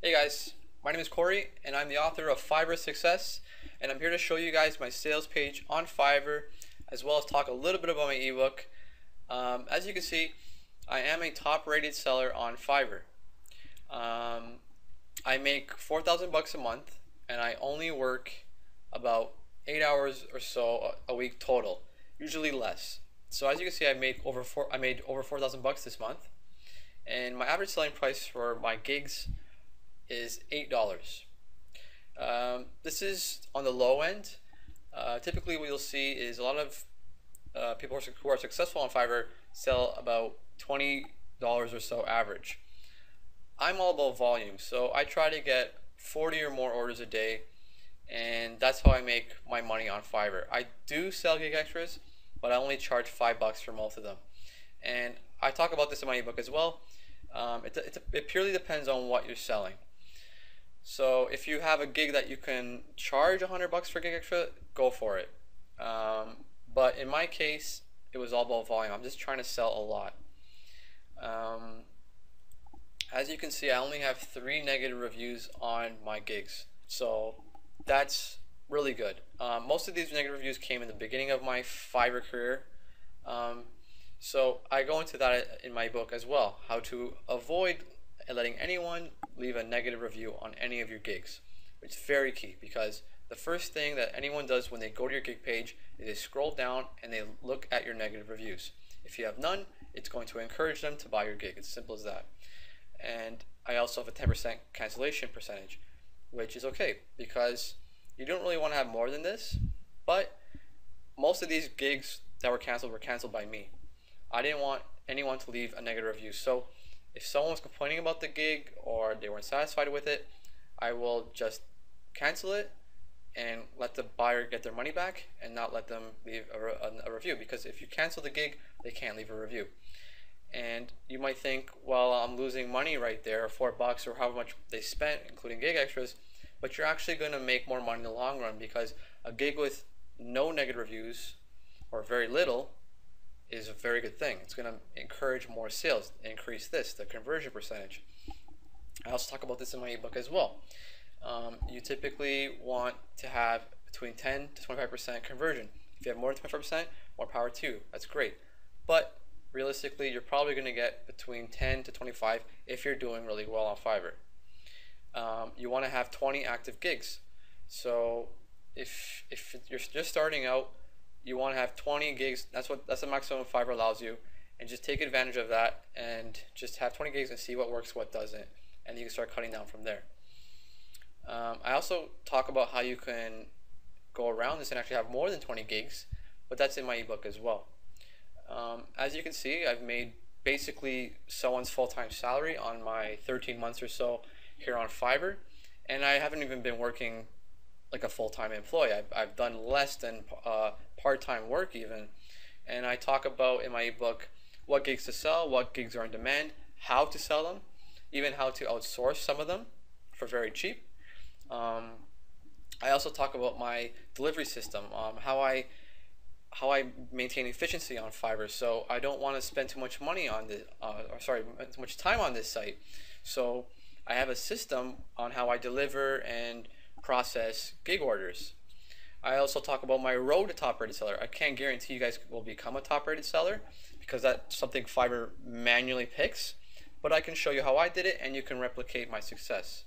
Hey guys, my name is Corey and I'm the author of Fiverr Success, and I'm here to show you guys my sales page on Fiverr as well as talk a little bit about my ebook. As you can see, I am a top rated seller on Fiverr. I make 4,000 bucks a month and I only work about 8 hours or so a week total, usually less. So as you can see, I made over 4,000 bucks this month, and my average selling price for my gigs is $8. This is on the low end. Typically what you'll see is a lot of people who are successful on Fiverr sell about $20 or so average. I'm all about volume, so I try to get 40 or more orders a day, and that's how I make my money on Fiverr. I do sell gig extras, but I only charge $5 for most of them, and I talk about this in my ebook as well. It purely depends on what you're selling. So if you have a gig that you can charge $100 for gig extra, go for it. But in my case, it was all about volume. I'm just trying to sell a lot. As you can see, I only have 3 negative reviews on my gigs, so that's really good. Most of these negative reviews came in the beginning of my Fiverr career. So I go into that in my book as well, how to avoid letting anyone leave a negative review on any of your gigs. It's very key, because the first thing that anyone does when they go to your gig page is they scroll down and they look at your negative reviews. If you have none, it's going to encourage them to buy your gig. It's simple as that. And I also have a 10% cancellation percentage, which is okay because you don't really want to have more than this, but most of these gigs that were canceled by me. I didn't want anyone to leave a negative review. So if someone was complaining about the gig or they weren't satisfied with it, I will just cancel it and let the buyer get their money back and not let them leave a review, because if you cancel the gig, they can't leave a review. And you might think, well, I'm losing money right there, $4 or how much they spent including gig extras, but you're actually going to make more money in the long run, because a gig with no negative reviews or very little is a very good thing. It's going to encourage more sales, increase the conversion percentage. I also talk about this in my ebook as well. You typically want to have between 10 to 25% conversion. If you have more than 25%, more power to you. That's great. But realistically, you're probably going to get between 10 to 25 if you're doing really well on Fiverr. You want to have 20 active gigs. So if you're just starting out, you want to have 20 gigs. That's the maximum Fiverr allows you, and just take advantage of that and just have 20 gigs and see what works, what doesn't, and you can start cutting down from there. I also talk about how you can go around this and actually have more than 20 gigs, but that's in my ebook as well. As you can see, I've made basically someone's full-time salary on my 13 months or so here on Fiverr, and I haven't even been working like a full-time employee. I've done less than part-time work even, and I talk about in my ebook what gigs to sell, what gigs are in demand, how to sell them, even how to outsource some of them for very cheap. I also talk about my delivery system, how I maintain efficiency on Fiverr. So I don't want to spend too much money on this, too much time on this site. So I have a system on how I deliver and process gig orders. I also talk about my road to top rated seller. I can't guarantee you guys will become a top rated seller, because that's something Fiverr manually picks, but I can show you how I did it and you can replicate my success.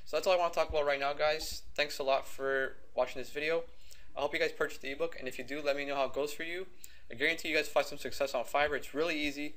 So that's all I want to talk about right now, guys. Thanks a lot for watching this video. I hope you guys purchase the ebook, and if you do, let me know how it goes for you. I guarantee you guys find some success on Fiverr. It's really easy.